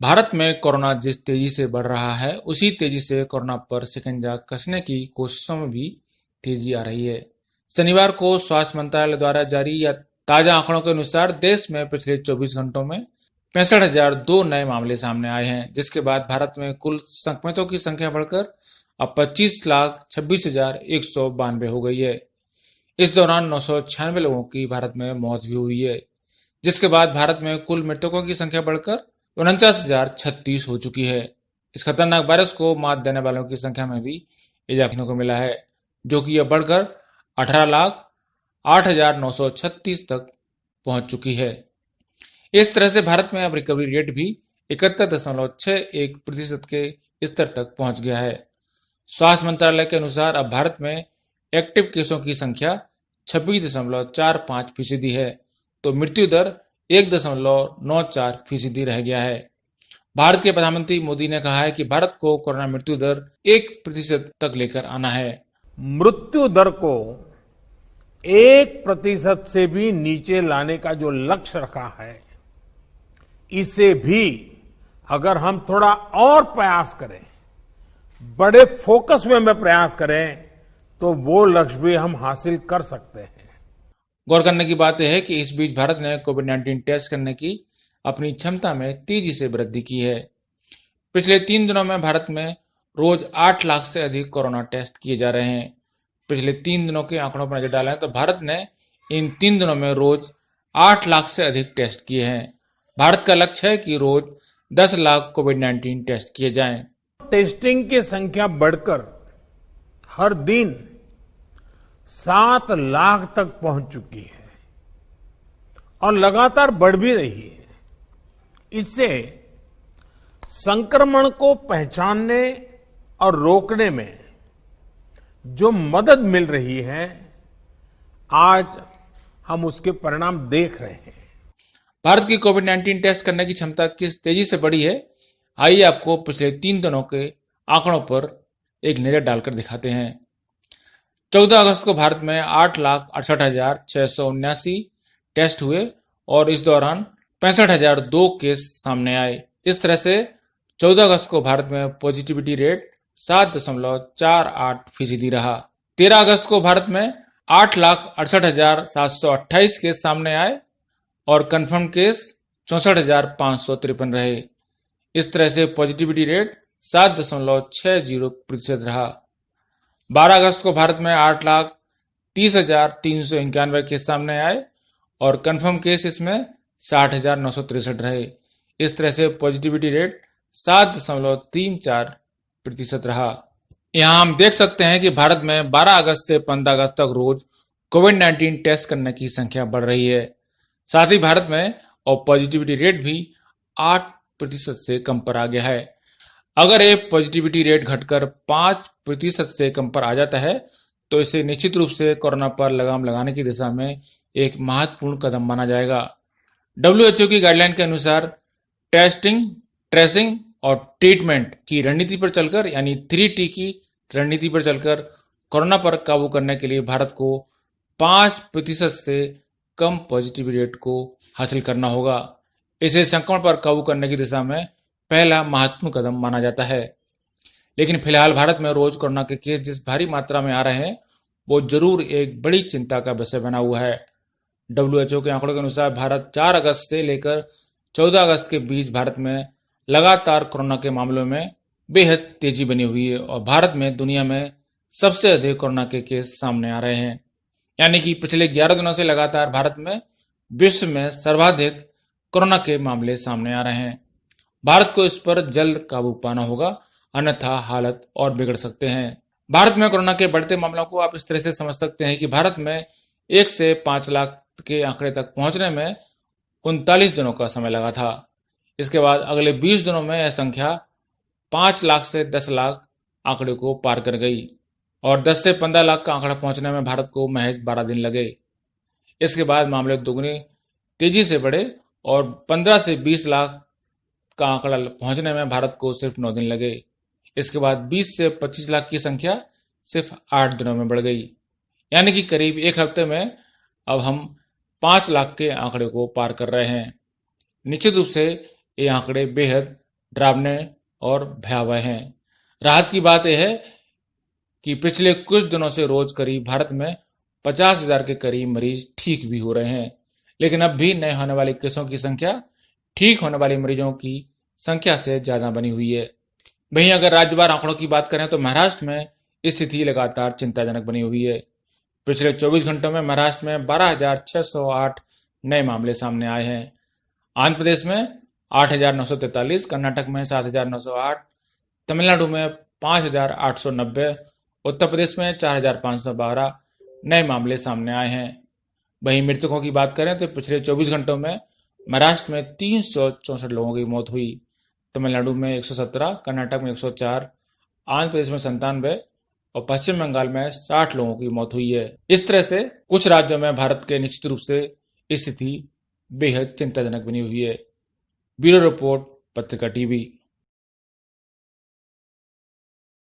भारत में कोरोना जिस तेजी से बढ़ रहा है, उसी तेजी से कोरोना पर शिकंजा कसने की कोशिशों में भी तेजी आ रही है। शनिवार को स्वास्थ्य मंत्रालय द्वारा जारी या ताजा आंकड़ों के अनुसार देश में पिछले 24 घंटों में 65,002 नए मामले सामने आए हैं, जिसके बाद भारत में कुल संक्रमितों की संख्या बढ़कर अब 25,26,192 हो गई है। इस दौरान 996 लोगों की भारत में मौत भी हुई है, जिसके बाद भारत में कुल मृतकों की संख्या बढ़कर 49,036 हो चुकी है। इस खतरनाक वायरस को मात देने वालों की संख्या में भी इजाफा देखने को मिला है, जो कि अब बढ़कर 18,08,936 तक पहुंच चुकी है। इस तरह से भारत में अब रिकवरी रेट भी 71.61% के स्तर तक पहुंच गया है। स्वास्थ्य मंत्रालय के अनुसार अब भारत में एक्टिव केसों की संख्या 26.45% है, तो मृत्यु दर 1.94% रह गया है। भारत के प्रधानमंत्री मोदी ने कहा है कि भारत को कोरोना मृत्यु दर 1% तक लेकर आना है। मृत्यु दर को 1% से भी नीचे लाने का जो लक्ष्य रखा है, इसे भी अगर हम थोड़ा और प्रयास करें, बड़े फोकस में प्रयास करें, तो वो लक्ष्य भी हम हासिल कर सकते हैं। गौर करने की बात यह है कि इस बीच भारत ने कोविड-19 टेस्ट करने की अपनी क्षमता में तेजी से वृद्धि की है। पिछले 3 दिनों में भारत में रोज 8 लाख से अधिक कोरोना टेस्ट किए जा रहे हैं। पिछले 3 दिनों के आंकड़ों पर नजर डालें तो भारत ने इन 3 दिनों में रोज 8 लाख से अधिक टेस्ट किए हैं। भारत का लक्ष्य है कि रोज 10 लाख कोविड-19 टेस्ट किए जाएं। टेस्टिंग की संख्या बढ़कर हर दिन 7 लाख तक पहुंच चुकी है और लगातार बढ़ भी रही है। इससे संक्रमण को पहचानने और रोकने में जो मदद मिल रही है, आज हम उसके परिणाम देख रहे हैं। भारत की कोविड-19 टेस्ट करने की क्षमता किस तेजी से बढ़ी है, आइए आपको पिछले 3 दिनों के आंकड़ों पर एक नजर डालकर दिखाते हैं। 14 अगस्त को भारत में 8,68,679 टेस्ट हुए और इस दौरान 65,002 केस सामने आए। इस तरह से 14 अगस्त को भारत में पॉजिटिविटी रेट 7.48% रहा। 13 अगस्त को भारत में 8,68,728 केस सामने आए और कंफर्म केस 64,553 रहे। इस तरह से पॉजिटिविटी रेट 7.60% रहा। 12 अगस्त को भारत में 8,30,391 केस सामने आए और कंफर्म केस इसमें 60,963 रहे। इस तरह से पॉजिटिविटी रेट 7.34% रहा। यहां हम देख सकते हैं कि भारत में 12 अगस्त से 15 अगस्त तक रोज कोविड-19 टेस्ट करने की संख्या बढ़ रही है। साथ ही भारत में और पॉजिटिविटी रेट भी 8% से कम पर आ गया है। अगर ये पॉजिटिविटी रेट घटकर 5% से कम पर आ जाता है, तो इसे निश्चित रूप से कोरोना पर लगाम लगाने की दिशा में एक महत्वपूर्ण कदम माना जाएगा। WHO की गाइडलाइन के अनुसार टेस्टिंग, ट्रेसिंग और ट्रीटमेंट की रणनीति पर चलकर, यानी 3T की रणनीति पर चलकर कोरोना पर काबू करने के लिए भारत को 5% से कम पॉजिटिविटी रेट को हासिल करना होगा। इसे संक्रमण पर काबू करने की दिशा में पहला महत्वपूर्ण कदम माना जाता है। लेकिन फिलहाल भारत में रोज कोरोना के केस जिस भारी मात्रा में आ रहे हैं, वो जरूर एक बड़ी चिंता का विषय बना हुआ है। WHO के आंकड़ों के अनुसार भारत 4 अगस्त से लेकर 14 अगस्त के बीच भारत में लगातार कोरोना के मामलों में बेहद तेजी बनी हुई है और भारत में दुनिया में सबसे अधिक कोरोना के केस सामने आ रहे हैं। यानी कि पिछले 11 दिनों से लगातार भारत में विश्व में सर्वाधिक कोरोना के मामले सामने आ रहे हैं। भारत को इस पर जल्द काबू पाना होगा, अन्यथा हालत और बिगड़ सकते हैं। भारत में कोरोना के बढ़ते मामलों को आप इस तरह से समझ सकते हैं कि भारत में 1 से 5 लाख के आंकड़े तक पहुंचने में 39 दिनों का समय लगा था। इसके बाद अगले 20 दिनों में यह संख्या 5 लाख से 10 लाख आंकड़े को पार कर गई और 10 से 15 लाख का आंकड़ा पहुंचने में भारत को महज 12 दिन लगे। इसके बाद मामले दोगुनी तेजी से बढ़े और 15 से 20 लाख का आंकड़ा पहुंचने में भारत को सिर्फ 9 दिन लगे। इसके बाद 20 से 25 लाख की संख्या सिर्फ 8 दिनों में बढ़ गई। यानी कि करीब 1 हफ्ते में अब हम 5 लाख के आंकड़े को पार कर रहे हैं। निश्चित रूप से ये आंकड़े बेहद डरावने और भयावह हैं। राहत की बात यह है कि पिछले कुछ दिनों से रोज करीब भारत में 50,000 के करीब मरीज ठीक भी हो रहे हैं, लेकिन अब भी नए होने वाले केसों की संख्या ठीक होने वाले मरीजों की संख्या से ज्यादा बनी हुई है। वहीं अगर राज्यवार आंकड़ों की बात करें तो महाराष्ट्र में स्थिति लगातार चिंताजनक बनी हुई है। पिछले 24 घंटों में महाराष्ट्र में 12,608 नए मामले सामने आए हैं। आंध्र प्रदेश में 8,943, कर्नाटक में 7,908, तमिलनाडु में 5,890, उत्तर प्रदेश में 4,512 नए मामले सामने आए हैं। वहीं मृतकों की बात करें तो पिछले 24 घंटों में महाराष्ट्र में 364 लोगों की मौत हुई, तमिलनाडु में 117, कर्नाटक में 104, आंध्र प्रदेश में 97 और पश्चिम बंगाल में 60 लोगों की मौत हुई है। इस तरह से कुछ राज्यों में भारत के निश्चित रूप से स्थिति बेहद चिंताजनक बनी हुई है। ब्यूरो रिपोर्ट, पत्रिका टीवी।